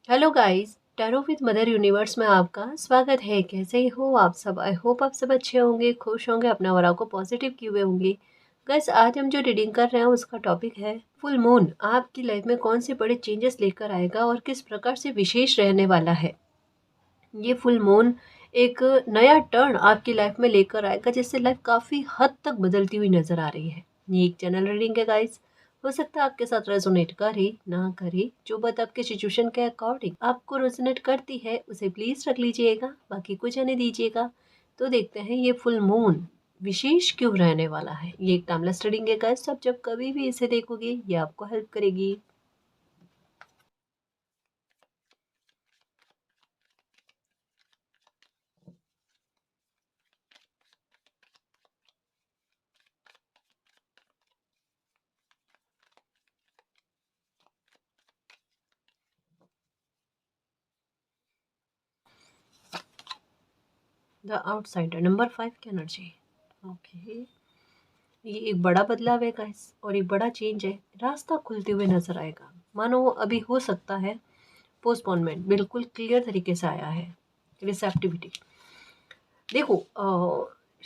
Hello guys, tarot with mother universe में आपका स्वागत है। कैसे हो आप सब? आई होप आप सब अच्छे होंगे, खुश होंगे, अपना और को पॉजिटिव किए हुए होंगे। गाइस, आज हम जो रीडिंग कर रहे हैं उसका टॉपिक है फुल मून आपकी लाइफ में कौन से बड़े चेंजेस लेकर आएगा और किस प्रकार से विशेष रहने वाला है। ये फुल मून एक नया टर्न आपकी लाइफ में लेकर आएगा जिससे लाइफ काफ़ी हद तक बदलती हुई नज़र आ रही है। ये एक जनरल रीडिंग है गाइस। हो सकता है आपके साथ रेजोनेट करे ना करे, जो बात आपके सिचुएशन के अकॉर्डिंग आपको रेजोनेट करती है उसे प्लीज़ रख लीजिएगा, बाकी कुछ आने दीजिएगा। तो देखते हैं ये फुल मून विशेष क्यों रहने वाला है। ये एक टाइमलेस रीडिंग है गाइस, आप जब कभी भी इसे देखोगे ये आपको हेल्प करेगी। द आउटसाइडर नंबर 5 की एनर्जी। ओके, ये एक बड़ा बदलाव है गाइस और एक बड़ा चेंज है। रास्ता खुलते हुए नजर आएगा, मानो अभी हो सकता है पोस्टपोनमेंट बिल्कुल क्लियर तरीके से आया है। रिसेप्टिविटी देखो,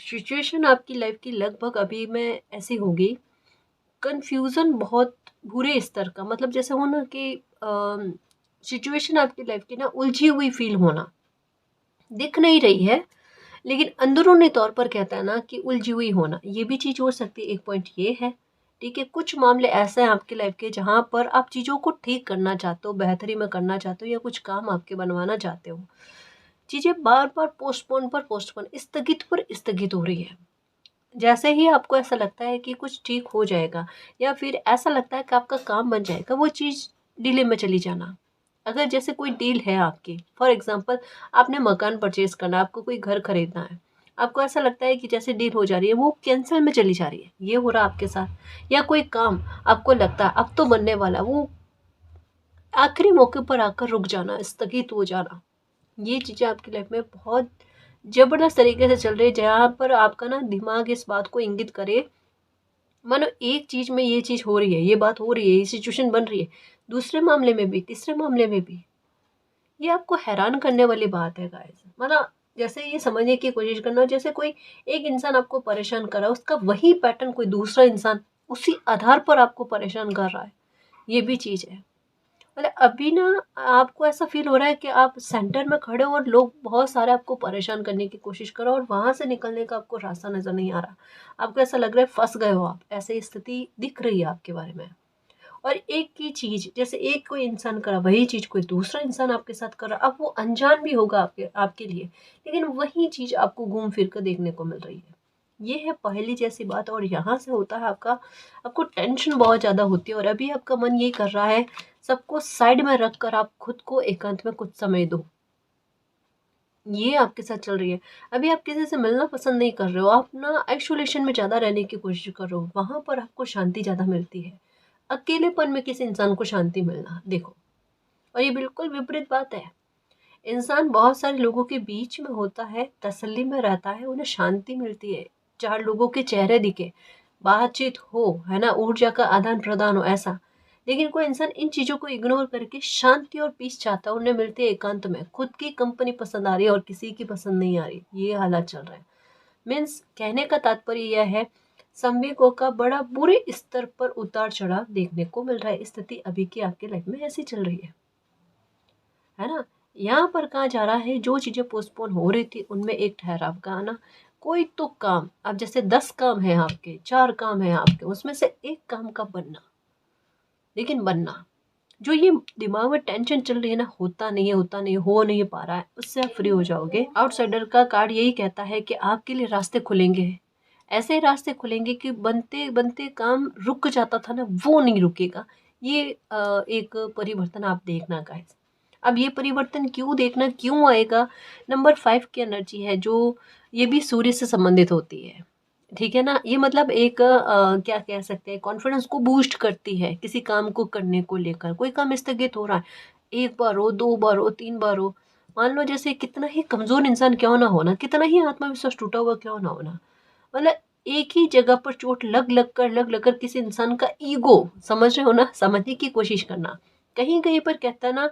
सिचुएशन आपकी लाइफ की लगभग अभी में ऐसी होगी। कंफ्यूजन बहुत बुरे स्तर का, मतलब जैसे हो ना कि सिचुएशन आपकी लाइफ की ना उलझी हुई फील होना, दिख नहीं रही है लेकिन अंदरूनी तौर पर कहता है ना कि उलझी हुई होना, ये भी चीज़ हो सकती है। एक पॉइंट ये है, ठीक है। कुछ मामले ऐसे हैं आपके लाइफ के जहाँ पर आप चीज़ों को ठीक करना चाहते हो, बेहतरी में करना चाहते हो, या कुछ काम आपके बनवाना चाहते हो। चीज़ें बार बार पोस्टपोन स्थगित पर स्थगित हो रही है। जैसे ही आपको ऐसा लगता है कि कुछ ठीक हो जाएगा या फिर ऐसा लगता है कि आपका काम बन जाएगा, वो चीज़ डिले में चली जाना। अगर जैसे कोई डील है आपकी, फॉर एग्जांपल आपने मकान परचेज करना है, आपको कोई घर खरीदना है, आपको ऐसा लगता है कि जैसे डील हो जा रही है वो कैंसिल में चली जा रही है, ये हो रहा आपके साथ। या कोई काम आपको लगता है अब तो बनने वाला, वो आखिरी मौके पर आकर रुक जाना, स्थगित हो जाना। ये चीज़ें आपकी लाइफ में बहुत ज़बरदस्त तरीके से चल रही है, जहाँ पर आपका ना दिमाग इस बात को इंगित करे, मानो एक चीज़ में ये चीज़ हो रही है, ये बात हो रही है, ये सिचुएशन बन रही है, दूसरे मामले में भी, तीसरे मामले में भी। ये आपको हैरान करने वाली बात है गाइस। मतलब जैसे ये समझने की कोशिश करना, जैसे कोई एक इंसान आपको परेशान कर रहा है, उसका वही पैटर्न कोई दूसरा इंसान उसी आधार पर आपको परेशान कर रहा है। ये भी चीज़ है। मतलब अभी ना आपको ऐसा फील हो रहा है कि आप सेंटर में खड़े हो और लोग बहुत सारे आपको परेशान करने की कोशिश कर रहे हो और वहां से निकलने का आपको रास्ता नजर नहीं आ रहा। आपको ऐसा लग रहा है फंस गए हो आप, ऐसी स्थिति दिख रही है आपके बारे में। और एक ही चीज, जैसे एक कोई इंसान कर रहा, वही चीज कोई दूसरा इंसान आपके साथ कर रहा, अब वो अनजान भी होगा आपके आपके लिए, लेकिन वही चीज आपको घूम फिर कर देखने को मिल रही है। ये है पहली जैसी बात। और यहाँ से होता है आपका, आपको टेंशन बहुत ज्यादा होती है और अभी आपका मन ये कर रहा है सबको साइड में रख कर आप खुद को एकांत में कुछ समय दो। ये आपके साथ चल रही है। अभी आप किसी से मिलना पसंद नहीं कर रहे हो, आप ना आइसोलेशन में ज़्यादा रहने की कोशिश कर रहे हो, वहां पर आपको शांति ज़्यादा मिलती है। अकेलेपन में किसी इंसान को शांति मिलना देखो, और ये बिल्कुल विपरीत बात है। इंसान बहुत सारे लोगों के बीच में होता है, तसल्ली में रहता है, उन्हें शांति मिलती है, चार लोगों के चेहरे दिखे, बातचीत हो, है ना, ऊर्जा का आदान प्रदान हो, ऐसा। लेकिन कोई इंसान इन चीजों को इग्नोर करके शांति और पीस चाहता है, उन्हें मिलती है एकांत में, खुद की कंपनी पसंद आ रही है और किसी की पसंद नहीं आ रही, ये हालात चल रहा है। मीन्स कहने का तात्पर्य यह है, संवेगों का बड़ा बुरे स्तर पर उतार चढ़ाव देखने को मिल रहा है। स्थिति अभी की आपके लाइफ में ऐसी चल रही है ना। यहाँ पर कहा जा रहा है जो चीजें पोस्टपोन हो रही थी उनमें एक ठहराव का आना। कोई तो काम, अब जैसे 10 काम है आपके, 4 काम है आपके, उसमें से एक काम का बनना, लेकिन बनना, जो ये दिमाग में टेंशन चल रही है ना, होता नहीं है, होता नहीं, हो नहीं पा रहा है, उससे आप फ्री हो जाओगे। आउटसाइडर का कार्ड यही कहता है कि आपके लिए रास्ते खुलेंगे, ऐसे रास्ते खुलेंगे कि बनते बनते काम रुक जाता था ना, वो नहीं रुकेगा। ये एक परिवर्तन आप देखना गाइस। अब ये परिवर्तन क्यों देखना, क्यों आएगा? नंबर 5 की एनर्जी है जो ये भी सूर्य से संबंधित होती है, ठीक है ना। ये मतलब एक क्या कह सकते हैं, कॉन्फिडेंस को बूस्ट करती है किसी काम को करने को लेकर। कोई काम स्थगित हो रहा है, एक बार हो, दो बार हो, तीन बार हो, मान लो जैसे कितना ही कमजोर इंसान क्यों ना होना, कितना ही आत्मविश्वास टूटा हुआ क्यों ना होना, मतलब एक ही जगह पर चोट लग लग कर किसी इंसान का ईगो, समझ रहे हो ना, समझने की कोशिश करना। कहीं कहीं पर कहता है ना,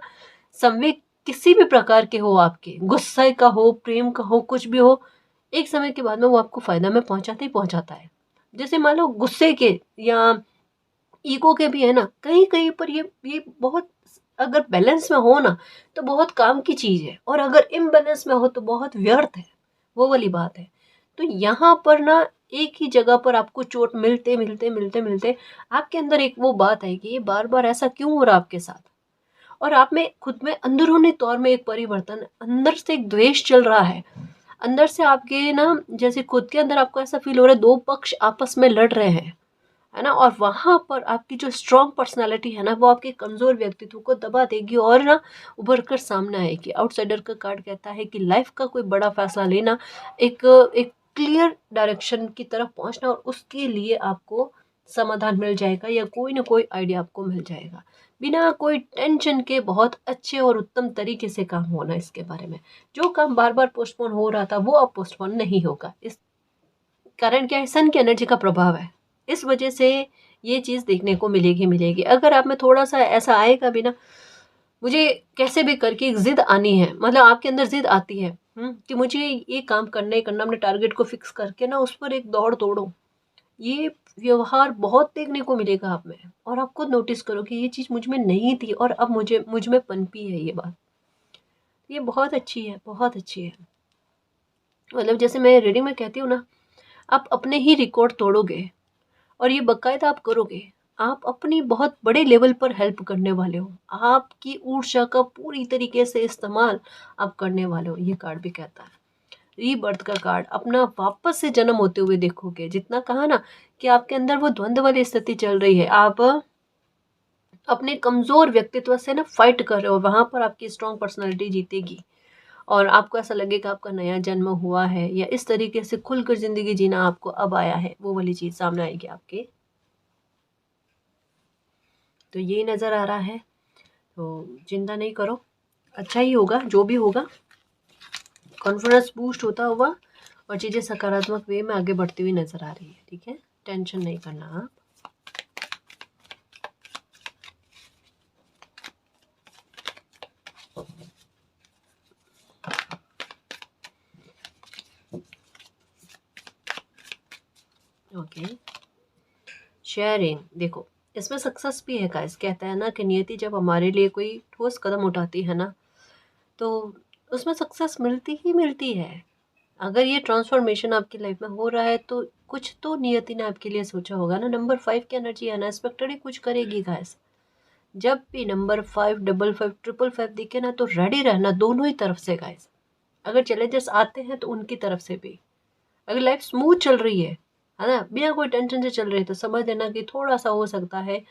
संवेग किसी भी प्रकार के हो, आपके गुस्से का हो, प्रेम का हो, कुछ भी हो, एक समय के बाद में वो आपको फ़ायदा में पहुँचाता ही पहुँचाता है। जैसे मान लो गुस्से के या ईगो के भी है ना, कहीं कहीं पर ये बहुत, अगर बैलेंस में हो ना तो बहुत काम की चीज़ है, और अगर इम्बैलेंस में हो तो बहुत व्यर्थ है, वो वाली बात है। तो यहाँ पर ना एक ही जगह पर आपको चोट मिलते मिलते मिलते मिलते आपके अंदर एक वो बात है कि ये बार बार ऐसा क्यों हो रहा है आपके साथ, और आप में खुद में अंदरूनी तौर में एक परिवर्तन, अंदर से एक द्वेष चल रहा है, अंदर से आपके ना, जैसे खुद के अंदर आपको ऐसा फील हो रहा है दो पक्ष आपस में लड़ रहे हैं, है ना, और वहां पर आपकी जो स्ट्रॉन्ग पर्सनालिटी है ना वो आपके कमजोर व्यक्तित्व को दबा देगी और ना उभर कर सामने आएगी। आउटसाइडर का कार्ड कहता है कि लाइफ का कोई बड़ा फैसला लेना, एक एक क्लियर डायरेक्शन की तरफ पहुंचना, और उसके लिए आपको समाधान मिल जाएगा या कोई ना कोई आइडिया आपको मिल जाएगा, बिना कोई टेंशन के बहुत अच्छे और उत्तम तरीके से काम होना इसके बारे में। जो काम बार बार पोस्टपोन हो रहा था वो अब पोस्टपोन नहीं होगा। इस कारण क्या है, सन की एनर्जी का प्रभाव है, इस वजह से ये चीज़ देखने को मिलेगी मिलेगी। अगर आप में थोड़ा सा ऐसा आएगा भी ना, मुझे कैसे भी करके एक जिद आनी है, मतलब आपके अंदर जिद आती है कि मुझे ये काम करना ही करना, अपने टारगेट को फिक्स करके ना उस पर एक दौड़ तोड़ो, ये व्यवहार बहुत देखने को मिलेगा आप में, और आप खुद नोटिस करो कि ये चीज़ मुझ में नहीं थी और अब मुझ में पनपी है ये बात। ये बहुत अच्छी है, बहुत अच्छी है। मतलब जैसे मैं रीडिंग में कहती हूँ ना, आप अपने ही रिकॉर्ड तोड़ोगे और ये बाकायदा आप करोगे, आप अपनी बहुत बड़े लेवल पर हेल्प करने वाले हो, आपकी ऊर्जा का पूरी तरीके से इस्तेमाल आप करने वाले हो, ये कार्ड भी कहता है। रीबर्थ का कार्ड, अपना वापस से जन्म होते हुए देखोगे, जितना कहा ना कि आपके अंदर वो द्वंद्व वाली स्थिति चल रही है, आप अपने कमजोर व्यक्तित्व से ना फाइट कर रहे हो, वहां पर आपकी स्ट्रॉन्ग पर्सनालिटी जीतेगी और आपको ऐसा लगेगा आपका नया जन्म हुआ है, या इस तरीके से खुलकर जिंदगी जीना आपको अब आया है, वो वाली चीज सामने आएगी आपके। तो ये नज़र आ रहा है, तो चिंता नहीं करो, अच्छा ही होगा जो भी होगा, कॉन्फिडेंस बूस्ट होता हुआ और चीज़ें सकारात्मक वे में आगे बढ़ती हुई नज़र आ रही है। ठीक है, टेंशन नहीं करना आप। ओके, शेयरिंग, देखो इसमें सक्सेस भी है गाइस, कहता है ना कि नियति जब हमारे लिए कोई ठोस कदम उठाती है ना तो उसमें सक्सेस मिलती ही मिलती है। अगर ये ट्रांसफॉर्मेशन आपकी लाइफ में हो रहा है तो कुछ तो नियति ने आपके लिए सोचा होगा ना। नंबर 5 की एनर्जी अनएक्सपेक्टेड ही कुछ करेगी गाइस। जब भी नंबर 5 डबल 5 ट्रिपल 5 दिखे ना तो रेडी रहना दोनों ही तरफ से गाइस। अगर चैलेंजेस आते हैं तो उनकी तरफ से भी, अगर लाइफ स्मूथ चल रही है ना, बिना कोई टेंशन से चल रही है, तो समझ लेना कि थोड़ा सा हो सकता है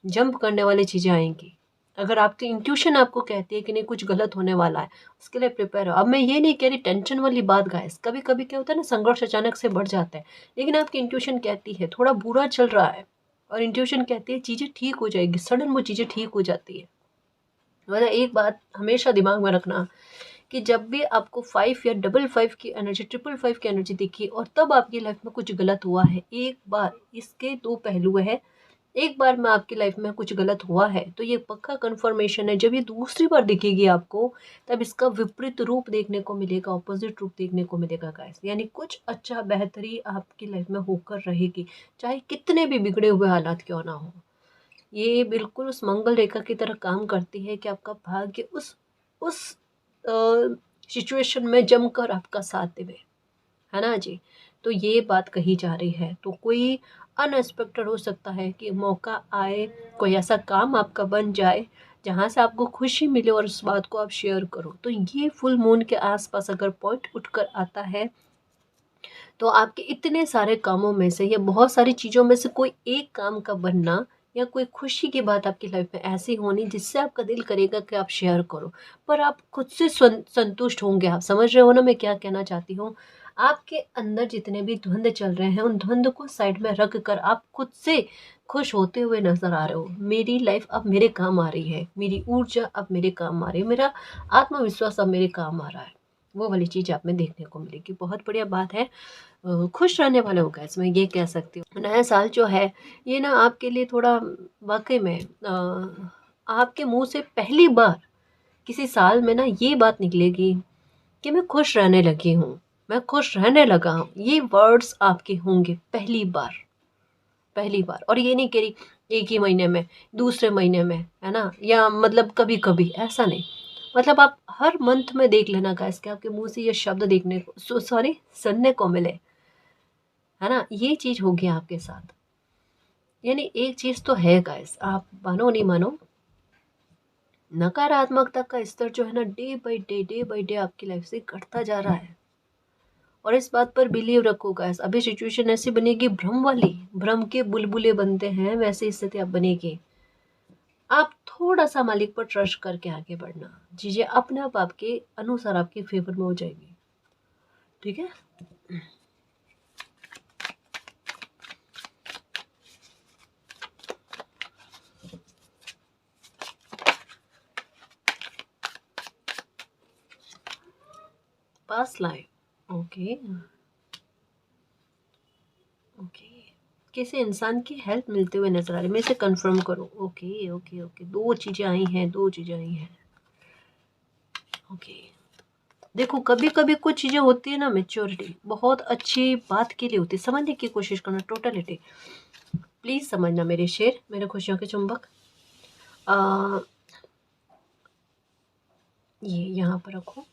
जंप करने वाली चीज़ें आएंगी। अगर आपकी इंट्यूशन आपको कहती है कि नहीं कुछ गलत होने वाला है, उसके लिए प्रिपेयर हो। अब मैं ये नहीं कह रही टेंशन वाली बात गाइस, कभी कभी क्या होता है ना, संघर्ष अचानक से बढ़ जाता है, लेकिन आपकी इंट्यूशन कहती है थोड़ा बुरा चल रहा है, और इंट्यूशन कहती है चीज़ें ठीक हो जाएगी, सडन वो चीज़ें ठीक हो जाती है। मतलब एक बात हमेशा दिमाग में रखना कि जब भी आपको 5 या डबल 5 की एनर्जी, ट्रिपल 5 की एनर्जी दिखी और तब आपकी लाइफ में कुछ गलत हुआ है, एक बार, इसके दो पहलू है, एक बार में आपकी लाइफ में कुछ गलत हुआ है तो ये पक्का कंफर्मेशन है, जब ये दूसरी बार दिखेगी आपको तब इसका विपरीत रूप देखने को मिलेगा, ऑपोजिट रूप देखने को मिलेगा गाइस। यानी कुछ अच्छा बेहतरी आपकी लाइफ में होकर रहेगी, चाहे कितने भी बिगड़े हुए हालात क्यों ना हो। ये बिल्कुल उस मंगल रेखा की तरह काम करती है कि आपका भाग्य उस सिचुएशन में जमकर आपका साथ देवे, है ना जी। तो ये बात कही जा रही है, तो कोई अनएक्सपेक्टेड हो सकता है कि मौका आए, कोई ऐसा काम आपका बन जाए जहाँ से आपको खुशी मिले और उस बात को आप शेयर करो। तो ये फुल मून के आसपास अगर पॉइंट उठकर आता है तो आपके इतने सारे कामों में से या बहुत सारी चीज़ों में से कोई एक काम का बनना या कोई खुशी की बात आपकी लाइफ में ऐसी होनी जिससे आपका दिल करेगा कि आप शेयर करो, पर आप खुद से संतुष्ट होंगे। आप समझ रहे हो ना मैं क्या कहना चाहती हूँ। आपके अंदर जितने भी द्वंद्व चल रहे हैं उन द्वंद्व को साइड में रख कर आप खुद से खुश होते हुए नजर आ रहे हो। मेरी लाइफ अब मेरे काम आ रही है, मेरी ऊर्जा अब मेरे काम आ रही है, मेरा आत्मविश्वास अब मेरे काम आ रहा है, वो वाली चीज़ आप में देखने को मिलेगी। बहुत बढ़िया बात है, खुश रहने वाले होगा इसमें, ये कह सकती हूँ। नया साल जो है ये ना आपके लिए थोड़ा वाकई में आपके मुंह से पहली बार किसी साल में ना ये बात निकलेगी कि मैं खुश रहने लगी हूँ, मैं खुश रहने लगा हूँ। ये वर्ड्स आपके होंगे पहली बार, पहली बार। और ये नहीं कह रही एक ही महीने में, दूसरे महीने में, है ना, या मतलब कभी कभी, ऐसा नहीं। मतलब आप हर मंथ में देख लेना गाइस कि आपके मुंह से ये शब्द देखने को, सॉरी, सुनने को मिले, है ना। ये चीज होगी आपके साथ। यानी एक चीज तो है गाइस, आप मानो नहीं मानो, नकारात्मकता का स्तर जो है ना डे बाई डे आपकी लाइफ से घटता जा रहा है। और इस बात पर बिलीव रखो गाइस, अभी सिचुएशन ऐसी बनेगी भ्रम वाली, भ्रम के बुलबुले बनते हैं वैसी स्थिति अब बनेगी। आप थोड़ा सा मालिक पर ट्रस्ट करके आगे बढ़ना, चीजें अपने आप आपके अनुसार आपके फेवर में हो जाएगी। ठीक है। Past life, okay okay. किसी इंसान की हेल्प मिलते हुए नजर आ रही है, मैं इसे कंफर्म करूं। ओके ओके ओके, दो चीजें आई हैं, दो चीजें आई हैं। ओके, देखो कभी कभी कुछ चीजें होती है ना, मेच्योरिटी बहुत अच्छी बात के लिए होती है, समझने की कोशिश करना, टोटलिटी। प्लीज समझना मेरे शेर, मेरे खुशियों के चुंबक। ये यहाँ पर रखो।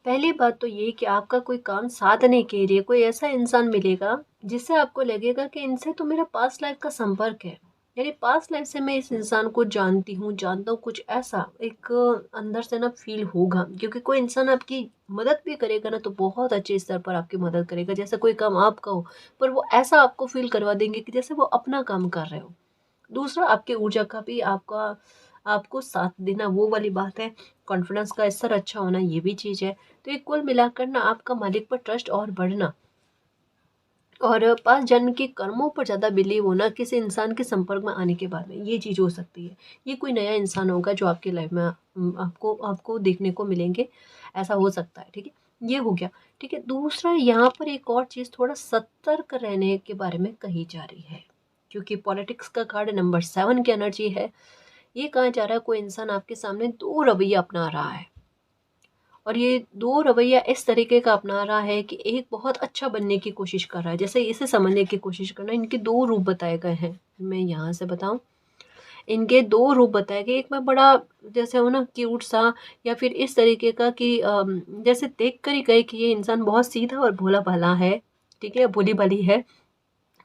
पहली बात तो ये कि आपका कोई काम साधने के लिए कोई ऐसा इंसान मिलेगा जिससे आपको लगेगा कि इनसे तो मेरा पास्ट लाइफ का संपर्क है। यानी पास्ट लाइफ से मैं इस इंसान को जानती हूँ, जानता हूँ, कुछ ऐसा एक अंदर से ना फील होगा। क्योंकि कोई इंसान आपकी मदद भी करेगा ना तो बहुत अच्छे स्तर पर आपकी मदद करेगा, जैसे कोई काम आपका हो, पर वो ऐसा आपको फील करवा देंगे कि जैसे वो अपना काम कर रहे हो। दूसरा, आपकी ऊर्जा का भी आपका आपको साथ देना, वो वाली बात है। कॉन्फिडेंस का स्तर अच्छा होना, ये भी चीज़ है। तो ये कुल मिलाकर ना आपका मालिक पर ट्रस्ट और बढ़ना, और पास जन्म के कर्मों पर ज़्यादा बिलीव होना किसी इंसान के संपर्क में आने के बाद में, ये चीज़ हो सकती है। ये कोई नया इंसान होगा जो आपकी लाइफ में आपको आपको देखने को मिलेंगे, ऐसा हो सकता है। ठीक है, ये हो गया। ठीक है, दूसरा यहाँ पर एक और चीज़ थोड़ा सतर्क रहने के बारे में कही जा रही है, क्योंकि पॉलिटिक्स का कार्ड नंबर 7 की एनर्जी है। ये कहा जा रहा है कोई इंसान आपके सामने दो रवैया अपना रहा है, और ये दो रवैया इस तरीके का अपना रहा है कि एक बहुत अच्छा बनने की कोशिश कर रहा है, जैसे इसे समझने की कोशिश करना। इनके दो रूप बताए गए हैं, मैं यहाँ से बताऊं। इनके दो रूप बताए गए, एक में बड़ा जैसे हो ना क्यूट सा, या फिर इस तरीके का कि जैसे देख कर ही गए कि ये इंसान बहुत सीधा और भोला भाला है, ठीक है, भोली भाली है,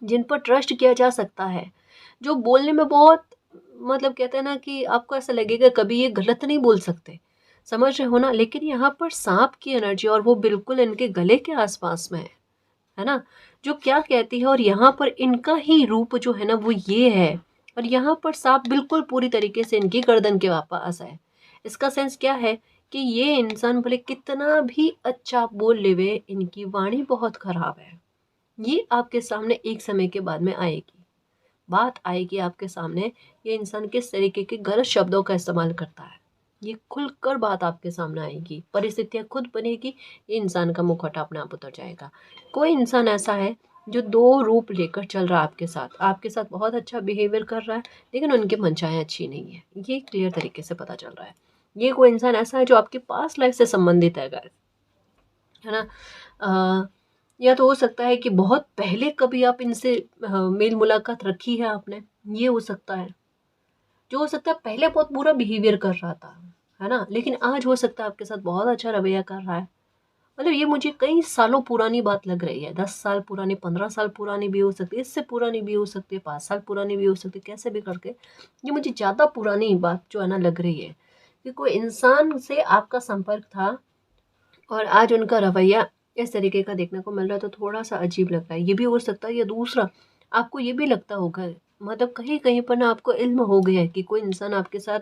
जिन पर ट्रस्ट किया जा सकता है, जो बोलने में बहुत, मतलब कहते हैं ना कि आपको ऐसा लगेगा कभी ये गलत नहीं बोल सकते, समझ रहे हो ना। लेकिन यहाँ पर सांप की एनर्जी, और वो बिल्कुल इनके गले के आसपास में है ना, जो क्या कहती है। और यहाँ पर इनका ही रूप जो है ना वो ये है, और यहाँ पर सांप बिल्कुल पूरी तरीके से इनकी गर्दन के पास है। इसका सेंस क्या है कि ये इंसान भले कितना भी अच्छा बोल लेवे, इनकी वाणी बहुत खराब है। ये आपके सामने एक समय के बाद में आएगी, बात आएगी आपके सामने, ये इंसान किस तरीके के गलत शब्दों का इस्तेमाल करता है, ये खुलकर बात आपके सामने आएगी, परिस्थितियां खुद बनेगी, ये इंसान का मुखौटा अपने आप उतर जाएगा। कोई इंसान ऐसा है जो दो रूप लेकर चल रहा है आपके साथ बहुत अच्छा बिहेवियर कर रहा है, लेकिन उनकी मनचाहें अच्छी नहीं है, ये क्लियर तरीके से पता चल रहा है। ये कोई इंसान ऐसा है जो आपकी पास्ट लाइफ से संबंधित है गाइस, है ना। या तो हो सकता है कि बहुत पहले कभी आप इनसे मेल मुलाकात रखी है आपने, ये हो सकता है। जो हो सकता है पहले बहुत बुरा बिहेवियर कर रहा था, है ना, लेकिन आज हो सकता है आपके साथ बहुत अच्छा रवैया कर रहा है। मतलब ये मुझे कई सालों पुरानी बात लग रही है, 10 साल पुरानी, 15 साल पुरानी भी हो सकती है, इससे पुरानी भी हो सकती है, 5 साल पुरानी भी हो सकती है, कैसे भी करके ये मुझे ज़्यादा पुरानी बात जो है ना लग रही है कि कोई इंसान से आपका संपर्क था और आज उनका रवैया इस तरीके का देखने को मिल रहा है, तो थोड़ा सा अजीब लग रहा है। ये भी हो सकता है। या दूसरा, आपको ये भी लगता होगा, मतलब कहीं कहीं पर ना आपको इल्म हो गया है कि कोई इंसान आपके साथ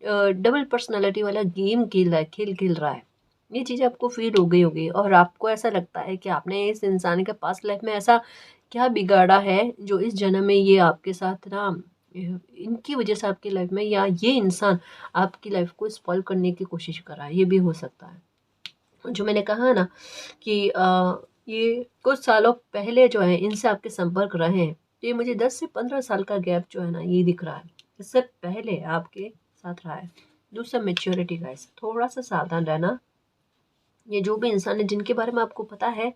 डबल पर्सनालिटी वाला गेम खेल रहा है, खेल खेल रहा है। ये चीज़ आपको फील हो गई होगी, और आपको ऐसा लगता है कि आपने इस इंसान के पास्ट लाइफ में ऐसा क्या बिगाड़ा है जो इस जन्म में ये आपके साथ ना इनकी वजह से आपकी लाइफ में, या ये इंसान आपकी लाइफ को स्पॉइल करने की कोशिश कर रहा है, ये भी हो सकता है। जो मैंने कहा ना कि ये कुछ सालों पहले जो है इनसे आपके संपर्क रहे हैं, तो ये मुझे 10 से 15 साल का गैप जो है ना ये दिख रहा है, इससे पहले आपके साथ रहा है। दूसरा मैच्योरिटी गाइस, थोड़ा सा सावधान रहना। ये जो भी इंसान है जिनके बारे में आपको पता है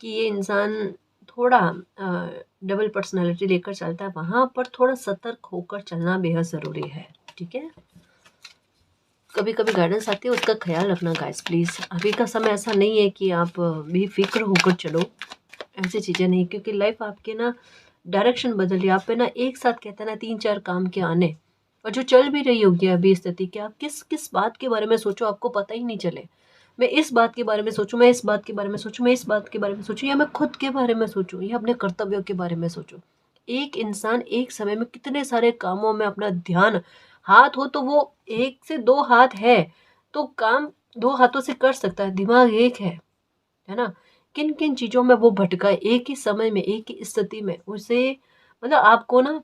कि ये इंसान थोड़ा डबल पर्सनालिटी लेकर चलता है, वहाँ पर थोड़ा सतर्क होकर चलना बेहद ज़रूरी है। ठीक है, कभी कभी गाइडेंस आती है, उसका ख्याल रखना गाइस प्लीज़। अभी का समय ऐसा नहीं है कि आप बेफिक्र होकर चलो, ऐसी चीज़ें नहीं, क्योंकि लाइफ आपके ना डायरेक्शन बदल रही है। आप पे ना एक साथ कहते हैं ना 3-4 काम के आने, और जो चल भी रही होगी अभी स्थिति कि आप किस किस बात के बारे में सोचो आपको पता ही नहीं चले। मैं इस बात के बारे में सोचूं, मैं इस बात के बारे में सोचूं, मैं इस बात के बारे में सोचूं, या मैं खुद के बारे में सोचूं, या अपने कर्तव्यों के बारे में सोचूं। एक इंसान एक समय में कितने सारे कामों में अपना ध्यान, हाथ हो तो वो 1 से 2 हाथ है तो काम 2 हाथों से कर सकता है, दिमाग एक है ना? किन-किन चीज़ों में वो भटका है एक ही समय में, एक ही स्थिति में, उसे मतलब आपको ना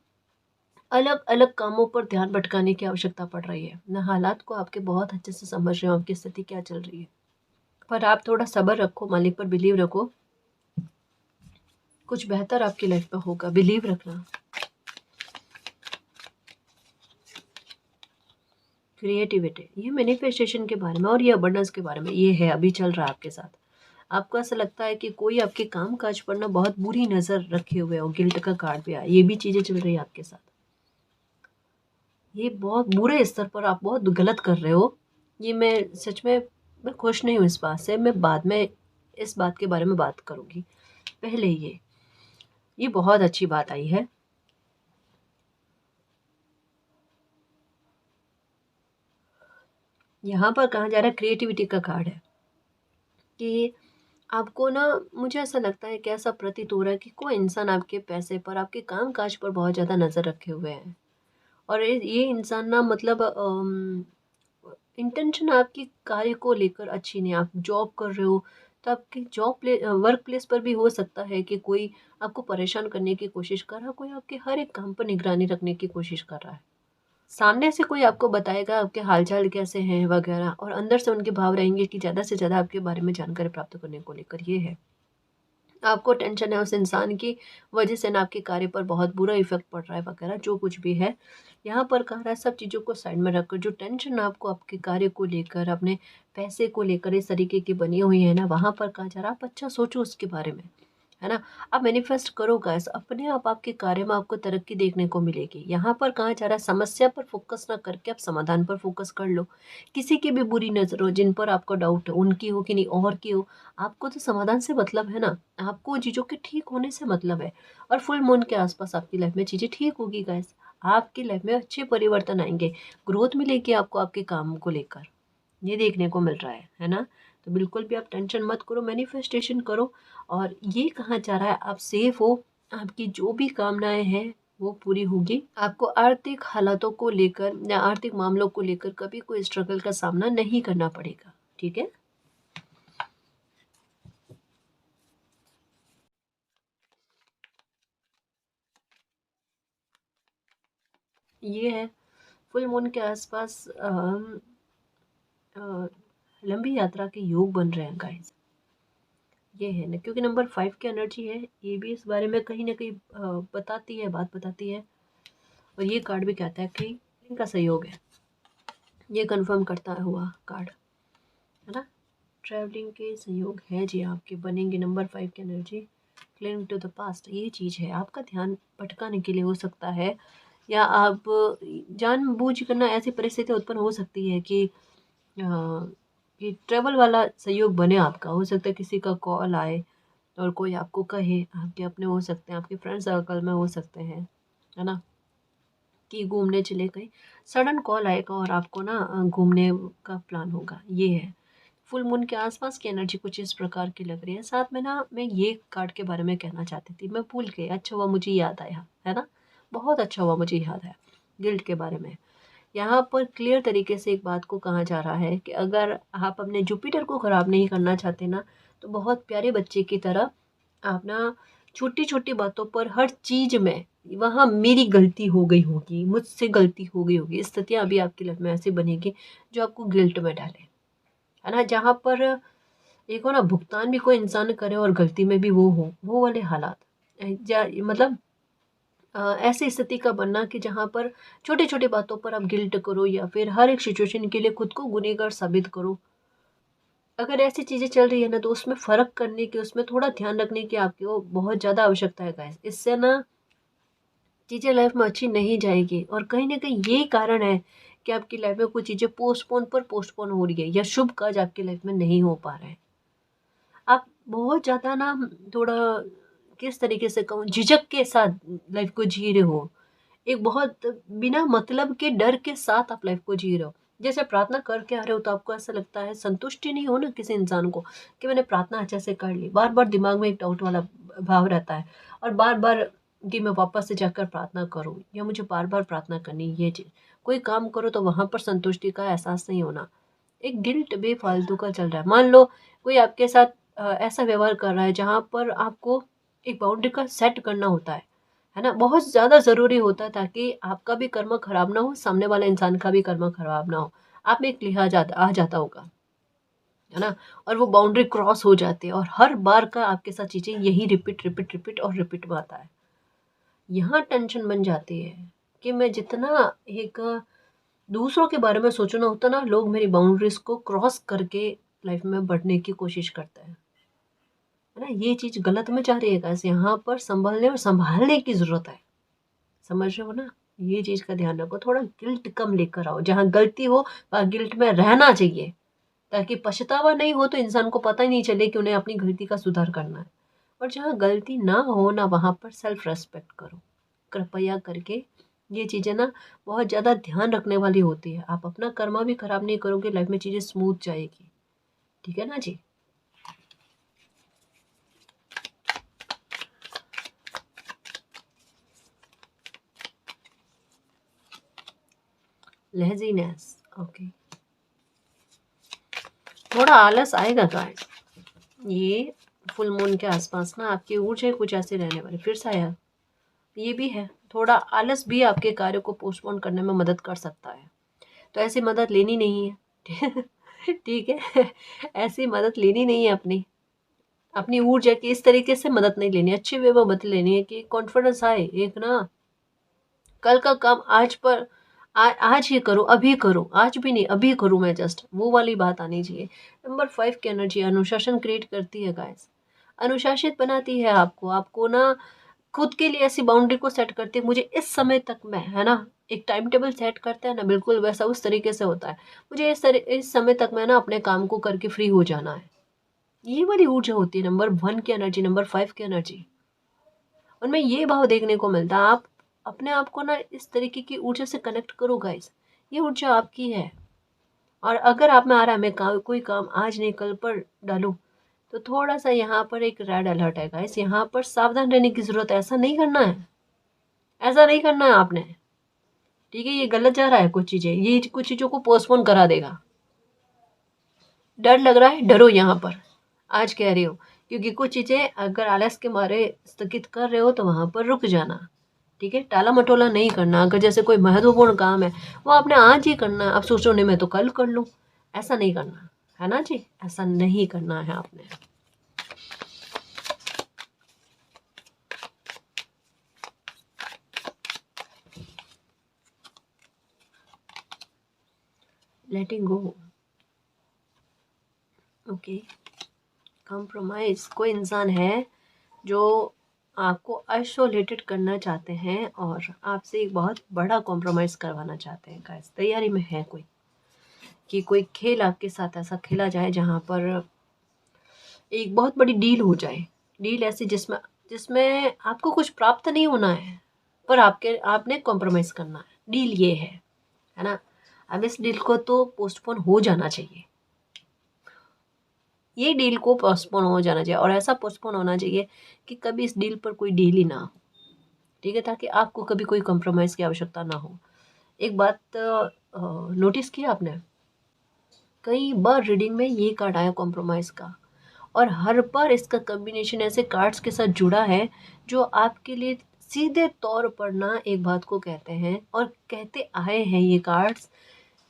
अलग-अलग कामों पर ध्यान भटकाने की आवश्यकता पड़ रही है। मैं हालात को आपके बहुत अच्छे से समझ रही हूँ, आपकी स्थिति क्या चल रही है। पर आप थोड़ा सब्र रखो, मालिक पर बिलीव रखो, कुछ बेहतर आपकी लाइफ में होगा, बिलीव रखना। क्रिएटिविटी, ये मैनिफेस्टेशन के बारे में और ये अबंडेंस के बारे में, ये है अभी चल रहा है आपके साथ। आपको ऐसा लगता है कि कोई आपके काम काज पर ना बहुत बुरी नज़र रखे हुए हो, गिल्ट का कार्ड भी आया, ये भी चीज़ें चल रही है आपके साथ। ये बहुत बुरे स्तर पर आप बहुत गलत कर रहे हो। ये मैं सच में, मैं खुश नहीं हूँ इस बात से। मैं बाद में इस बात के बारे में बात करूँगी। पहले ये बहुत अच्छी बात आई है। यहाँ पर कहा जा रहा है क्रिएटिविटी का कार्ड है कि आपको ना, मुझे ऐसा लगता है कि ऐसा प्रतीत हो रहा है कि कोई इंसान आपके पैसे पर, आपके काम-काज पर बहुत ज़्यादा नज़र रखे हुए है। और ये इंसान ना मतलब इंटेंशन आपकी कार्य को लेकर अच्छी नहीं है। आप जॉब कर रहे हो तो आपकी वर्क प्लेस पर भी हो सकता है कि कोई आपको परेशान करने की कोशिश कर रहा है, कोई आपके हर एक काम पर निगरानी रखने की कोशिश कर रहा है। सामने से कोई आपको बताएगा आपके हाल-चाल कैसे हैं वगैरह, और अंदर से उनके भाव रहेंगे कि ज़्यादा से ज़्यादा आपके बारे में जानकारी प्राप्त करने को लेकर ये है। आपको टेंशन है उस इंसान की वजह से ना, आपके कार्य पर बहुत बुरा इफ़ेक्ट पड़ रहा है वगैरह जो कुछ भी है। यहाँ पर कह रहा है सब चीज़ों को साइड में रखकर जो टेंशन आपको आपके कार्य को लेकर, अपने पैसे को लेकर इस तरीके की बनी हुई है ना, वहाँ पर कहा जा रहा है आप अच्छा सोचो उसके बारे में। है ना? आप मैनिफेस्ट करो गाइस, अपने आप आपके कार्य में आपको तरक्की देखने को मिलेगी। यहाँ पर कहा जा रहा है समस्या पर फ़ोकस ना करके आप समाधान पर फ़ोकस कर लो। किसी की भी बुरी नज़र हो, जिन पर आपको डाउट है, उनकी हो कि नहीं और की हो, आपको तो समाधान से मतलब है ना, आपको चीज़ों के ठीक होने से मतलब है। और फुल मून के आस-पास आपकी लाइफ़ में चीज़ें ठीक होगी गाइस। आपकी लाइफ़ में अच्छे परिवर्तन आएँगे, ग्रोथ मिलेगी आपको आपके काम को लेकर। ये देखने को मिल रहा है ना? तो बिल्कुल भी आप टेंशन मत करो, मैनिफेस्टेशन करो। और ये कहा जा रहा है आप सेफ हो, आपकी जो भी कामनाएँ हैं वो पूरी होगी। आपको आर्थिक हालातों को लेकर या आर्थिक मामलों को लेकर कभी कोई स्ट्रगल का सामना नहीं करना पड़ेगा, ठीक है? ये है, फुल मून के आस-पास अ, लंबी यात्रा के योग बन रहे हैं गाइस। ये है ना, क्योंकि नंबर 5 की एनर्जी है, ये भी इस बारे में कहीं न कहीं बताती है, बात बताती है। और ये कार्ड भी कहता है कि इनका सहयोग है, ये कन्फर्म करता हुआ कार्ड, है ना? ट्रैवलिंग के सहयोग है जी, आपके बनेंगे नंबर 5 की energy. Cling to the past, ये चीज़ है, आपका ध्यान भटकाने के लिए हो सकता है, या आप जानबूझ कर ना ऐसी परिस्थिति उत्पन्न हो सकती है कि ट्रैवल वाला सहयोग बने आपका। हो सकता है किसी का कॉल आए और कोई आपको कहे, आपके अपने हो सकते हैं, आपके फ्रेंड सर्कल में हो सकते हैं, है ना? कि घूमने चले गए, सडन कॉल आएगा और आपको ना घूमने का प्लान होगा, ये है। फुल मून के आसपास की एनर्जी कुछ इस प्रकार की लग रही है। साथ में ना मैं ये कार्ड के बारे में कहना चाहती थी, मैं भूल गई, अच्छा हुआ मुझे याद आया, है ना? बहुत अच्छा हुआ मुझे याद आया, गिल्ट के बारे में। यहाँ पर क्लियर तरीके से एक बात को कहा जा रहा है कि अगर आप अपने जुपिटर को ख़राब नहीं करना चाहते ना, तो बहुत प्यारे बच्चे की तरह आप ना छोटी-छोटी बातों पर हर चीज़ में, वहाँ मेरी गलती हो गई होगी, मुझसे गलती हो गई होगी, स्थितियाँ अभी आपकी लाइफ में ऐसी बनेगी जो आपको गिल्ट में डाले, है ना? जहाँ पर एक हो ना भुगतान भी कोई इंसान करे और गलती में भी वो हो, वो वाले हालात। मतलब ऐसी स्थिति का बनना कि जहाँ पर छोटी छोटी बातों पर आप गिल्ट करो या फिर हर एक सिचुएशन के लिए खुद को गुनहगार साबित करो। अगर ऐसी चीज़ें चल रही है ना, तो उसमें फ़र्क करने की, उसमें थोड़ा ध्यान रखने की आपको बहुत ज़्यादा आवश्यकता है गाइस। इससे ना चीज़ें लाइफ में अच्छी नहीं जाएगी, और कहीं ना कहीं यही कारण है कि आपकी लाइफ में कुछ चीज़ें पोस्टपोन हो रही है, या शुभ कार्य आपकी लाइफ में नहीं हो पा रहे हैं। आप बहुत ज़्यादा ना, थोड़ा किस तरीके से कहूँ, झिझक के साथ लाइफ को जी रहे हो। एक बहुत बिना मतलब के डर के साथ आप लाइफ को जी रहे हो। जैसे प्रार्थना करके आ रहे हो तो आपको ऐसा लगता है, संतुष्टि नहीं हो ना किसी इंसान को, कि मैंने प्रार्थना अच्छे से कर ली। बार बार दिमाग में एक डाउट वाला भाव रहता है, और बार बार कि मैं वापस से जाकर प्रार्थना करूं, या मुझे बार बार प्रार्थना करनी है। ये चीज़, कोई काम करो तो वहां पर संतुष्टि का एहसास नहीं होना, एक गिल्ट बेफालतू का चल रहा है। मान लो कोई आपके साथ ऐसा व्यवहार कर रहा है जहाँ पर आपको एक बाउंड्री का सेट करना होता है ना? बहुत ज़्यादा ज़रूरी होता है, ताकि आपका भी कर्म खराब ना हो, सामने वाले इंसान का भी कर्म खराब ना हो। आप में एक लिहाज आ जाता होगा, है ना? और वो बाउंड्री क्रॉस हो जाती है, और हर बार का आपके साथ चीज़ें यही रिपीट में आता है। यहाँ टेंशन बन जाती है कि मैं जितना एक दूसरों के बारे में सोचना होता ना, लोग मेरी बाउंड्रीज को क्रॉस करके लाइफ में बढ़ने की कोशिश करते हैं, है ना? ये चीज गलत में जा रही है गाइस। यहाँ पर संभलने और संभालने की जरूरत है, समझ रहे हो ना? ये चीज का ध्यान रखो, थोड़ा गिल्ट कम लेकर आओ। जहाँ गलती हो वहाँ गिल्ट में रहना चाहिए, ताकि पछतावा नहीं हो, तो इंसान को पता ही नहीं चले कि उन्हें अपनी गलती का सुधार करना है। और जहाँ गलती ना हो ना, वहाँ पर सेल्फ रेस्पेक्ट करो, कृपया करके। ये चीज़ें ना बहुत ज़्यादा ध्यान रखने वाली होती है। आप अपना कर्मा भी खराब नहीं करोगे, लाइफ में चीज़ें स्मूथ जाएगी। ठीक है ना जी? Laziness, okay. थोड़ा आलस आएगा गाइस, ये फुल मून के आसपास ना आपकी ऊर्जा कुछ ऐसे रहने वाली। फिर से आया, ये भी है, थोड़ा आलस भी आपके कार्य को पोस्टपोन करने में मदद कर सकता है। तो ऐसी मदद लेनी नहीं है। ठीक है। ऐसी मदद लेनी नहीं है अपनी अपनी ऊर्जा की, इस तरीके से मदद नहीं लेनी, अच्छी वे में मदद लेनी है कि कॉन्फिडेंस आए एक ना। कल का काम आज पर आज ही करो, अभी करो, आज भी नहीं अभी करूँ मैं, जस्ट वो वाली बात आनी चाहिए। नंबर 5 की एनर्जी अनुशासन क्रिएट करती है गाइस। अनुशासित बनाती है आपको आपको ना, खुद के लिए ऐसी बाउंड्री को सेट करती है। मुझे इस समय तक मैं, है ना, एक टाइम टेबल सेट करते हैं ना, बिल्कुल वैसा उस तरीके से होता है। मुझे इस समय तक मैं ना अपने काम को करके फ्री हो जाना है। ये वाली ऊर्जा होती है नंबर 1 की एनर्जी, नंबर 5 की एनर्जी। उनमें ये भाव देखने को मिलता है। आप अपने आप को ना इस तरीके की ऊर्जा से कनेक्ट करो गाइस। ये ऊर्जा आपकी है, और अगर आप में आ रहा है मैं कोई काम आज नहीं कल पर डालूं, तो थोड़ा सा यहाँ पर एक रेड अलर्ट है गाइस। यहाँ पर सावधान रहने की जरूरत है। ऐसा नहीं करना है, ऐसा नहीं करना है आपने। ठीक है, ये गलत जा रहा है। कुछ चीजें, ये कुछ चीजों को पोस्टपोन करा देगा। डर लग रहा है, डरो यहाँ पर, आज कह रही हो। क्योंकि कुछ चीजें अगर आलस के मारे स्थगित कर रहे हो, तो वहां पर रुक जाना। ठीक है, टाला मटोला नहीं करना। अगर जैसे कोई महत्वपूर्ण काम है, वो आपने आज ही करना है। अब सोचो नहीं मैं तो कल कर लूँ, ऐसा नहीं करना है ना जी, ऐसा नहीं करना है आपने। लेटिंग गो, ओके। कॉम्प्रोमाइज, कोई इंसान है जो आपको आइसोलेटेड करना चाहते हैं, और आपसे एक बहुत बड़ा कॉम्प्रोमाइज करवाना चाहते हैं। गाइस तैयारी में है कोई, कि कोई खेल आपके साथ ऐसा खेला जाए जहाँ पर एक बहुत बड़ी डील हो जाए। डील ऐसी जिसमें जिसमें आपको कुछ प्राप्त नहीं होना है, पर आपने कॉम्प्रोमाइज़ करना है। डील ये है ना? अब इस डील को तो पोस्टपोन हो जाना चाहिए। ये डील को पोस्टपोन हो जाना चाहिए, और ऐसा पोस्टपोन होना चाहिए कि कभी इस डील पर कोई डील ही ना हो। ठीक है, ताकि आपको कभी कोई कॉम्प्रोमाइज़ की आवश्यकता ना हो। एक बात नोटिस किया आपने, कई बार रीडिंग में ये कार्ड आया कॉम्प्रोमाइज़ का, और हर बार इसका कॉम्बिनेशन ऐसे कार्ड्स के साथ जुड़ा है जो आपके लिए सीधे तौर पर ना एक बात को कहते हैं, और कहते आए हैं ये कार्ड्स,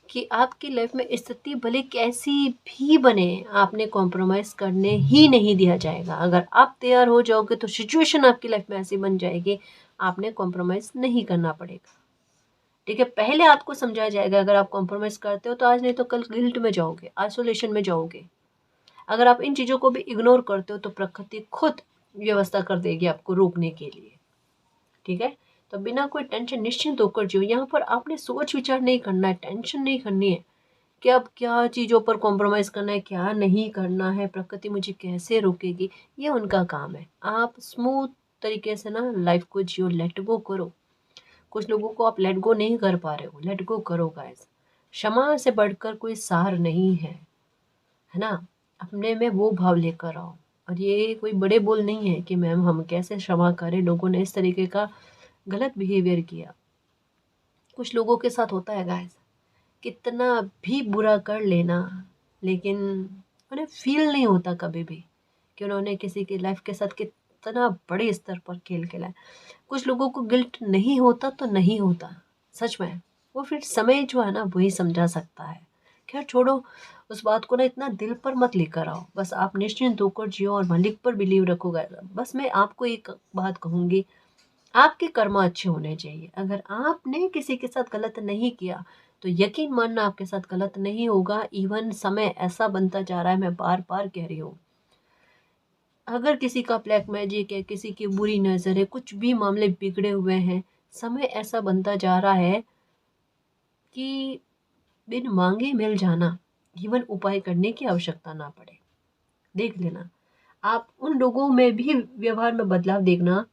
कि आपकी लाइफ में स्थिति भले कैसी भी बने, आपने कॉम्प्रोमाइज़ करने ही नहीं दिया जाएगा। अगर आप तैयार हो जाओगे तो सिचुएशन आपकी लाइफ में ऐसी बन जाएगी, आपने कॉम्प्रोमाइज़ नहीं करना पड़ेगा। ठीक है, पहले आपको समझाया जाएगा अगर आप कॉम्प्रोमाइज़ करते हो तो आज नहीं तो कल गिल्ट में जाओगे, आइसोलेशन में जाओगे। अगर आप इन चीज़ों को भी इग्नोर करते हो तो प्रकृति खुद व्यवस्था कर देगी आपको रोकने के लिए। ठीक है, तो बिना कोई टेंशन निश्चिंत होकर जियो। यहाँ पर आपने सोच विचार नहीं करना है, टेंशन नहीं करनी है कि अब क्या चीज़ों पर कॉम्प्रोमाइज़ करना है, क्या नहीं करना है, प्रकृति मुझे कैसे रोकेगी, ये उनका काम है। आप स्मूथ तरीके से ना लाइफ को जियो, लेट गो करो। कुछ लोगों को आप लेट गो नहीं कर पा रहे हो, लेट गो करो गाइस। क्षमा से बढ़कर कोई सार नहीं है ना। अपने में वो भाव लेकर आओ। और ये कोई बड़े बोल नहीं है कि मैम हम कैसे क्षमा करें, लोगों ने इस तरीके का गलत बिहेवियर किया। कुछ लोगों के साथ होता है गाइस, कितना भी बुरा कर लेना लेकिन उन्हें फील नहीं होता कभी भी कि उन्होंने किसी की लाइफ के साथ कितना बड़े स्तर पर खेल खेला है। कुछ लोगों को गिल्ट नहीं होता तो नहीं होता, सच में। वो फिर समय जो है ना वही समझा सकता है। खैर छोड़ो, उस बात को ना इतना दिल पर मत लेकर आओ। बस आप निश्चिंत होकर जियो और मालिक पर बिलीव रखो गाइस। बस मैं आपको एक बात कहूँगी, आपके कर्म अच्छे होने चाहिए। अगर आपने किसी के साथ गलत नहीं किया तो यकीन मानना आपके साथ गलत नहीं होगा। इवन समय ऐसा बनता जा रहा है, मैं बार बार कह रही हूँ, अगर किसी का ब्लैक मैजिक है, किसी की बुरी नज़र है, कुछ भी मामले बिगड़े हुए हैं, समय ऐसा बनता जा रहा है कि बिन मांगे मिल जाना, इवन उपाय करने की आवश्यकता ना पड़े। देख लेना, आप उन लोगों में भी व्यवहार में बदलाव देखना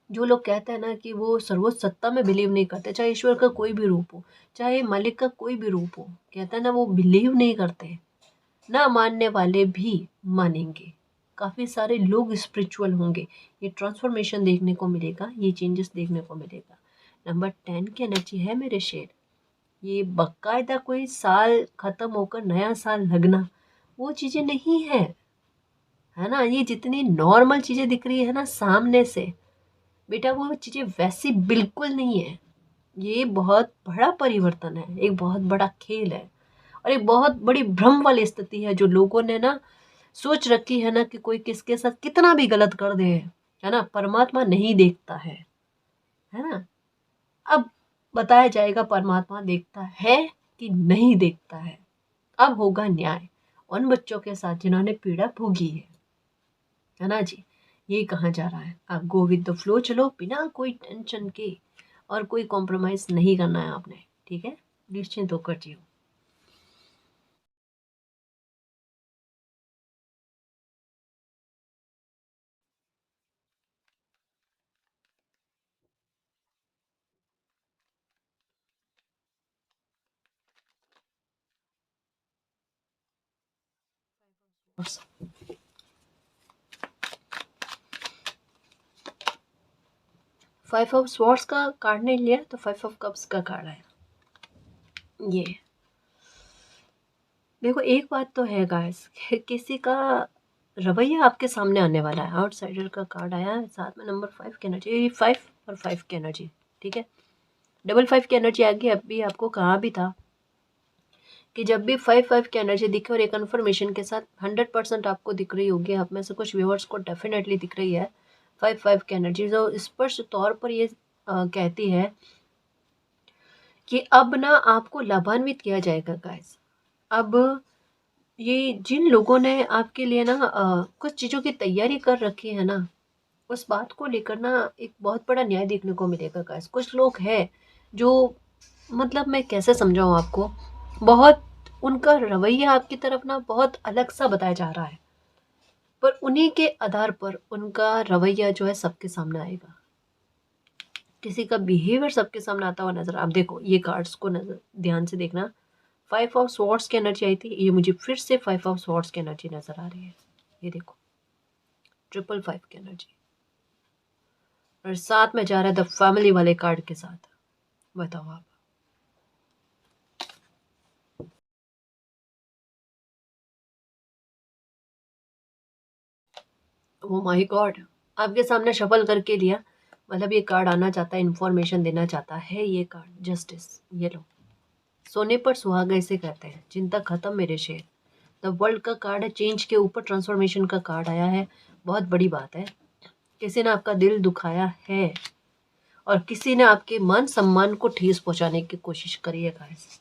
जो लोग कहते हैं ना कि वो सर्वोच्च सत्ता में बिलीव नहीं करते, चाहे ईश्वर का कोई भी रूप हो, चाहे मालिक का कोई भी रूप हो, कहते हैं ना वो बिलीव नहीं करते। ना मानने वाले भी मानेंगे। काफ़ी सारे लोग स्पिरिचुअल होंगे। ये ट्रांसफॉर्मेशन देखने को मिलेगा, ये चेंजेस देखने को मिलेगा। नंबर 10 की एनर्जी है मेरे शेर। ये बाकायदा कोई साल ख़त्म होकर नया साल लगना, वो चीज़ें नहीं है, है ना। ये जितनी नॉर्मल चीज़ें दिख रही है ना सामने से, बेटा वो चीज़ें वैसी बिल्कुल नहीं है। ये बहुत बड़ा परिवर्तन है, एक बहुत बड़ा खेल है और एक बहुत बड़ी भ्रम वाली स्थिति है जो लोगों ने ना सोच रखी है ना कि कोई किसके साथ कितना भी गलत कर दे, है ना, परमात्मा नहीं देखता है ना। अब बताया जाएगा परमात्मा देखता है कि नहीं देखता है। अब होगा न्याय उन बच्चों के साथ जिन्होंने पीड़ा भोगी है ना जी। यही कहा जा रहा है, आप गो विद द फ्लो, चलो बिना कोई टेंशन के, और कोई कॉम्प्रोमाइज नहीं करना है आपने। ठीक है, निश्चिंत होकर जियो। फाइव ऑफ स्वॉर्ड्स का कार्ड नहीं लिया तो फाइव ऑफ कप्स का कार्ड है। ये देखो, एक बात तो है गाइस, किसी का रवैया आपके सामने आने वाला है। आउटसाइडर का कार्ड आया है, साथ में नंबर 5 की एनर्जी, 5 और 5 की एनर्जी। ठीक है, डबल 5 की एनर्जी आ गई। अभी आपको कहा भी था कि जब भी 5 की एनर्जी दिखे और एक कन्फर्मेशन के साथ 100% आपको दिख रही होगी, आप में से कुछ व्यूअर्स को डेफिनेटली दिख रही है 5 की एनर्जी, जो स्पष्ट तौर पर ये कहती है कि अब ना आपको लाभान्वित किया जाएगा गाइस। अब ये जिन लोगों ने आपके लिए ना कुछ चीज़ों की तैयारी कर रखी है ना, उस बात को लेकर ना एक बहुत बड़ा न्याय देखने को मिलेगा गाइस। कुछ लोग हैं जो, मतलब मैं कैसे समझाऊँ आपको, बहुत उनका रवैया आपकी तरफ ना बहुत अलग सा बताया जा रहा है, पर उन्हीं के आधार पर उनका रवैया जो है सबके सामने आएगा। किसी का बिहेवियर सबके सामने आता हुआ नजर, आप देखो ये कार्ड्स को नजर ध्यान से देखना। 5 ऑफ स्वॉर्ड्स की एनर्जी आई थी, ये मुझे फिर से 5 ऑफ स्वॉर्ड्स की एनर्जी नजर आ रही है। ये देखो, ट्रिपल 5 की एनर्जी, और साथ में जा रहा है द फैमिली वाले कार्ड के साथ। बताओ आप। ओ माय गॉड, आपके सामने शफल करके लिया, मतलब ये कार्ड आना चाहता है, इंफॉर्मेशन देना चाहता है। ये कार्ड जस्टिस, ये लो, सोने पर सुहागा इसे कहते हैं। चिंता खत्म मेरे शेर। द वर्ल्ड का कार्ड है, चेंज के ऊपर ट्रांसफॉर्मेशन का कार्ड आया है। बहुत बड़ी बात है, किसी ने आपका दिल दुखाया है, और किसी ने आपके मान सम्मान को ठेस पहुंचाने की कोशिश करी है गाइस।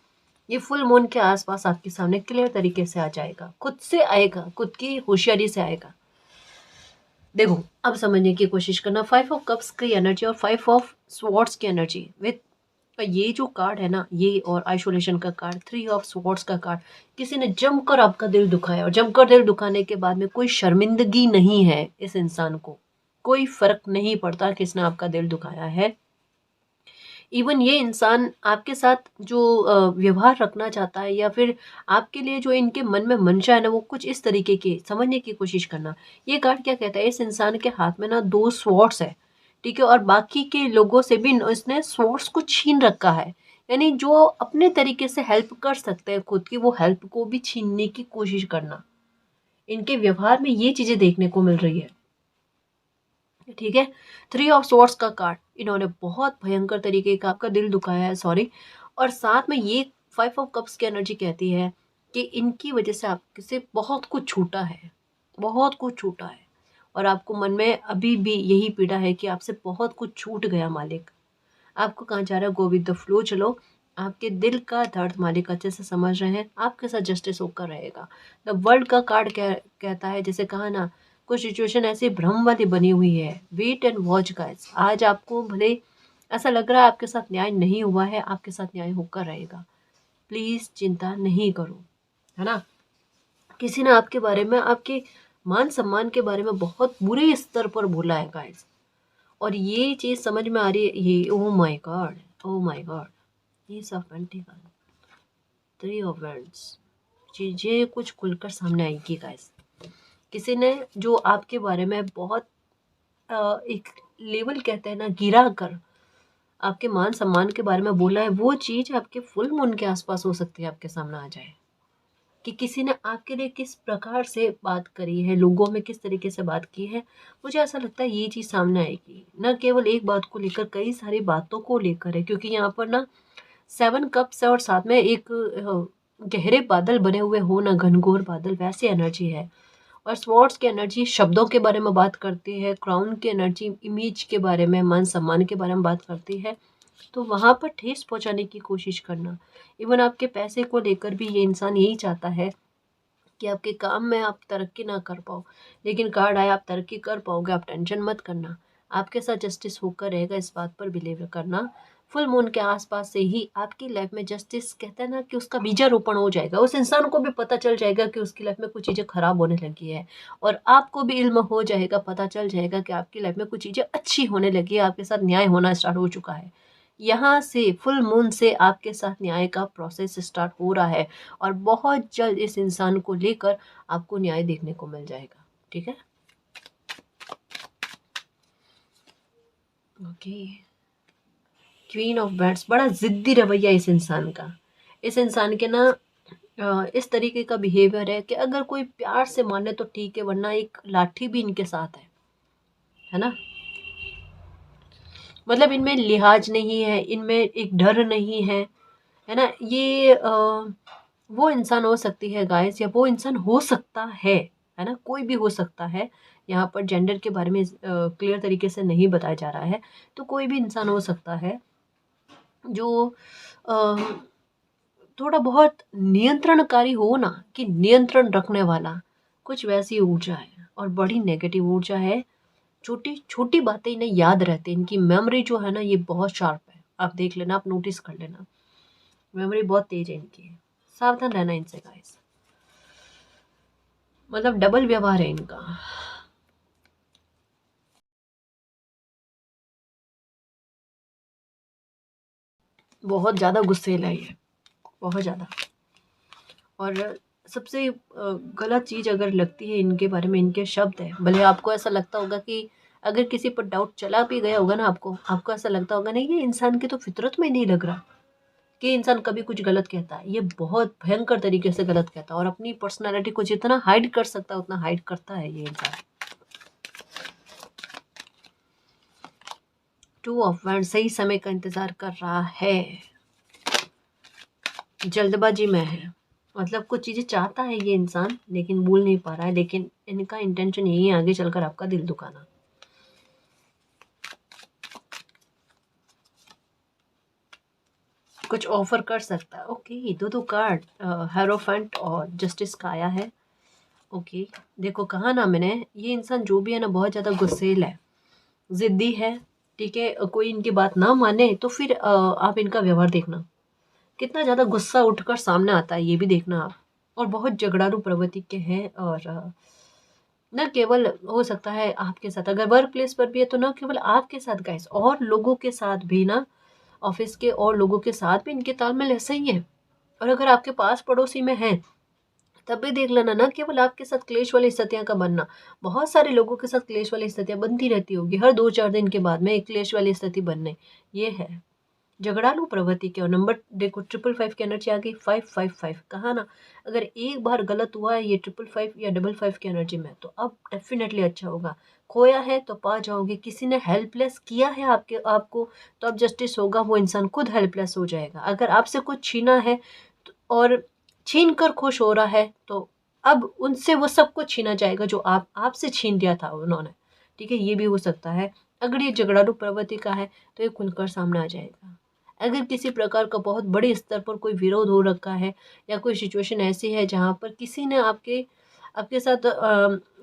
ये फुल मून के आसपास आपके सामने क्लियर तरीके से आ जाएगा, खुद से आएगा, खुद की होशियारी से आएगा। देखो अब समझने की कोशिश करना, 5 ऑफ कप्स की एनर्जी और 5 ऑफ स्वॉर्ड्स की एनर्जी विद ये जो कार्ड है ना, ये और आइसोलेशन का कार्ड, 3 ऑफ स्वॉर्ड्स का कार्ड, किसी ने जमकर आपका दिल दुखाया और जमकर दिल दुखाने के बाद में कोई शर्मिंदगी नहीं है इस इंसान को, कोई फर्क नहीं पड़ता किसने आपका दिल दुखाया है। इवन ये इंसान आपके साथ जो व्यवहार रखना चाहता है या फिर आपके लिए जो इनके मन में मंशा है ना, वो कुछ इस तरीके की समझने की कोशिश करना। ये कार्ड क्या कहता है, इस इंसान के हाथ में ना 2 स्वॉर्ड्स है, ठीक है, और बाकी के लोगों से भी इसने स्वॉर्ड्स को छीन रखा है। यानी जो अपने तरीके से हेल्प कर सकते हैं खुद की, वो हेल्प को भी छीनने की कोशिश करना। इनके व्यवहार में ये चीजें देखने को मिल रही है, ठीक है। 3 ऑफ स्वॉर्ड्स का कार्ड, इन्होंने बहुत भयंकर तरीके का आपका दिल दुखाया है, सॉरी। और साथ में ये 5 ऑफ कप्स की एनर्जी कहती है कि इनकी वजह से आपसे बहुत कुछ छूटा है, बहुत कुछ छूटा है, और आपको मन में अभी भी यही पीड़ा है कि आपसे बहुत कुछ छूट गया मालिक। आपको कहाँ जा रहा है, गो विद द फ्लो चलो। आपके दिल का दर्द मालिक अच्छे से समझ रहे हैं, आपके साथ जस्टिस होकर रहेगा। द वर्ल्ड का कार्ड कहता है, जैसे कहा ना, कुछ सिचुएशन ऐसी भ्रम वाली बनी हुई है, वेट एंड वॉच गाइस। आज आपको भले ऐसा लग रहा है आपके साथ न्याय नहीं हुआ है, आपके साथ न्याय होकर रहेगा। प्लीज चिंता नहीं करो, है ना। किसी ने आपके बारे में, आपके मान सम्मान के बारे में बहुत बुरे स्तर पर बोला है गाइस, और ये चीज समझ में आ रही है। ये oh my God, oh my God, ये सब पेंटिकल, 3 ऑफ वैंड्स, चीजें कुछ खुलकर सामने आएगी गाइस। किसी ने जो आपके बारे में बहुत एक लेवल कहते हैं ना, गिरा कर आपके मान सम्मान के बारे में बोला है, वो चीज आपके फुल मून के आसपास हो सकती है आपके सामने आ जाए। कि किसी ने आपके लिए किस प्रकार से बात करी है, लोगों में किस तरीके से बात की है, मुझे ऐसा लगता है ये चीज़ सामने आएगी। न केवल एक बात को लेकर, कई सारी बातों को लेकर है, क्योंकि यहाँ पर ना 7 कप्स है और साथ में एक गहरे बादल बने हुए हो ना, घनघोर बादल, वैसी एनर्जी है। और स्वॉर्ड्स की एनर्जी शब्दों के बारे में बात करती है, क्राउन की एनर्जी इमेज के बारे में, मान सम्मान के बारे में बात करती है। तो वहाँ पर ठेस पहुँचाने की कोशिश करना। इवन आपके पैसे को लेकर भी ये इंसान यही चाहता है कि आपके काम में आप तरक्की ना कर पाओ, लेकिन कार्ड आया, आप तरक्की कर पाओगे, आप टेंशन मत करना, आपके साथ जस्टिस होकर रहेगा, इस बात पर बिलीव करना। फुल मून के आसपास से ही आपकी लाइफ में जस्टिस कहता है ना, कि उसका बीजारोपण हो जाएगा। उस इंसान को भी पता चल जाएगा कि उसकी लाइफ में कुछ चीज़ें खराब होने लगी है, और आपको भी इल्म हो जाएगा, पता चल जाएगा कि आपकी लाइफ में कुछ चीज़ें अच्छी होने लगी है, आपके साथ न्याय होना स्टार्ट हो चुका है। यहाँ से फुल मून से आपके साथ न्याय का प्रोसेस स्टार्ट हो रहा है, और बहुत जल्द इस इंसान को लेकर आपको न्याय देखने को मिल जाएगा, ठीक है। ओके, क्वीन ऑफ बैंड्स, बड़ा जिद्दी रवैया इस इंसान का। इस इंसान के ना इस तरीके का बिहेवियर है कि अगर कोई प्यार से माने तो ठीक है, वरना एक लाठी भी इनके साथ है ना। मतलब इनमें लिहाज नहीं है, इनमें एक डर नहीं है ना। ये वो इंसान हो सकती है गाइस, या वो इंसान हो सकता है ना, कोई भी हो सकता है। यहाँ पर जेंडर के बारे में क्लियर तरीके से नहीं बताया जा रहा है, तो कोई भी इंसान हो सकता है जो अ, थोड़ा बहुत नियंत्रणकारी हो ना, कि नियंत्रण रखने वाला, कुछ वैसी ऊर्जा है, और बड़ी नेगेटिव ऊर्जा है। छोटी छोटी बातें इन्हें याद रहती है, इनकी मेमोरी जो है ना, ये बहुत शार्प है। आप देख लेना, आप नोटिस कर लेना, मेमोरी बहुत तेज है इनकी। सावधान रहना इनसे गाइस, मतलब डबल व्यवहार है इनका। बहुत ज़्यादा गुस्सैल है ये, बहुत ज़्यादा। और सबसे गलत चीज़ अगर लगती है इनके बारे में, इनके शब्द है। भले आपको ऐसा लगता होगा कि अगर किसी पर डाउट चला भी गया होगा ना, आपको ऐसा लगता होगा नहीं, ये इंसान की तो फितरत में नहीं लग रहा कि इंसान कभी कुछ गलत कहता है। ये बहुत भयंकर तरीके से गलत कहता है, और अपनी पर्सनालिटी को जितना हाइड कर सकता है उतना हाइड करता है ये इंसान। 2 ऑफ वैंड्स, सही समय का इंतजार कर रहा है, जल्दबाजी में है। मतलब कुछ चीज़ें चाहता है ये इंसान, लेकिन बोल नहीं पा रहा है, लेकिन इनका इंटेंशन यही है आगे चलकर आपका दिल दुखाना। कुछ ऑफर कर सकता है। ओके, दो कार्ड हेरोफेंट और जस्टिस का आया है। ओके, देखो कहा ना मैंने, ये इंसान जो भी है ना बहुत ज़्यादा गुस्सेल है, ज़िद्दी है, ठीक है। कोई इनकी बात ना माने तो फिर आप इनका व्यवहार देखना, कितना ज़्यादा गुस्सा उठकर सामने आता है, ये भी देखना आप। और बहुत झगड़ालू प्रवृत्ति के हैं, और न केवल हो सकता है आपके साथ, अगर वर्क प्लेस पर भी है तो न केवल आपके साथ गाइस, और लोगों के साथ भी ना, ऑफिस के और लोगों के साथ भी इनके तालमेल ऐसा ही है। और अगर आपके पास पड़ोसी में है तब भी देख लेना, ना केवल आपके साथ क्लेश वाली स्थितियां का बनना, बहुत सारे लोगों के साथ क्लेश वाली स्थितियां बनती रहती होगी, हर 2-4 दिन के बाद में एक क्लेश वाली स्थिति बनने, ये है झगड़ालू प्रवृत्ति के। और नंबर देखो 555 की एनर्जी आ गई, 555 कहा ना, अगर एक बार गलत हुआ है ये 555 या 55 की एनर्जी में, तो अब डेफिनेटली अच्छा होगा। खोया है तो पा जाओगे, किसी ने हेल्पलेस किया है आपको, तो अब जस्टिस होगा, वो इंसान खुद हेल्पलेस हो जाएगा। अगर आपसे कुछ छीना है और छीन कर खुश हो रहा है, तो अब उनसे वो सब कुछ छीना जाएगा जो आपसे छीन लिया था उन्होंने, ठीक है। ये भी हो सकता है। अगर ये झगड़ालू प्रवृत्ति का है तो ये खुलकर सामने आ जाएगा। अगर किसी प्रकार का बहुत बड़े स्तर पर कोई विरोध हो रखा है, या कोई सिचुएशन ऐसी है जहाँ पर किसी ने आपके आपके साथ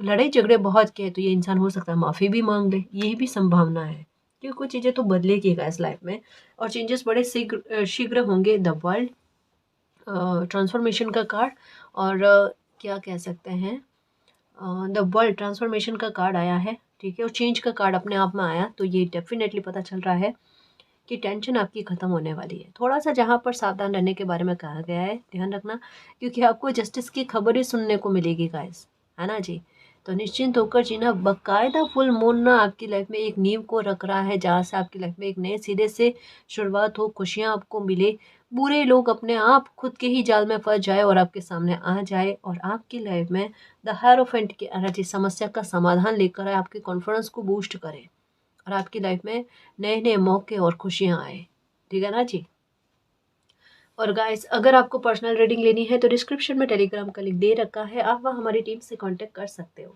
लड़ाई झगड़े बहुत किए, तो ये इंसान हो सकता है माफ़ी भी मांग ले, ये भी संभावना है। क्योंकि कुछ चीज़ें तो बदलेगी इस लाइफ में, और चेंजेस बड़े शीघ्र शीघ्र होंगे। द वर्ल्ड ट्रांसफॉर्मेशन का कार्ड, और क्या कह सकते हैं, द वर्ल्ड ट्रांसफॉर्मेशन का कार्ड आया है, ठीक है। और चेंज का कार्ड अपने आप में आया, तो ये डेफिनेटली पता चल रहा है कि टेंशन आपकी ख़त्म होने वाली है। थोड़ा सा जहाँ पर सावधान रहने के बारे में कहा गया है, ध्यान रखना, क्योंकि आपको जस्टिस की खबरें सुनने को मिलेगी गाइस, है ना जी। तो निश्चिंत होकर जीना। बाकायदा फुल मून ना आपकी लाइफ में एक नींव को रख रहा है, जहाँ से आपकी लाइफ में एक नए सिरे से शुरुआत हो, खुशियाँ आपको मिले, बुरे लोग अपने आप खुद के ही जाल में फंस जाए और आपके सामने आ जाए, और आपकी लाइफ में द हायरोफेंट की एनर्जी समस्या का समाधान लेकर आए, आपके कॉन्फिडेंस को बूस्ट करे, और आपकी लाइफ में नए नए मौके और खुशियाँ आए, ठीक है ना जी। और गाइस, अगर आपको पर्सनल रीडिंग लेनी है तो डिस्क्रिप्शन में टेलीग्राम का लिंक दे रखा है, आप वहाँ हमारी टीम से कांटेक्ट कर सकते हो।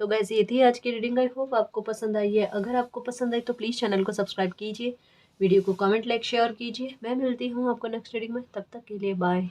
तो गाइस, ये थी आज की रीडिंग, आई होप आपको पसंद आई है। अगर आपको पसंद आई तो प्लीज़ चैनल को सब्सक्राइब कीजिए, वीडियो को कमेंट लाइक शेयर कीजिए। मैं मिलती हूँ आपको नेक्स्ट रीडिंग में, तब तक के लिए बाय।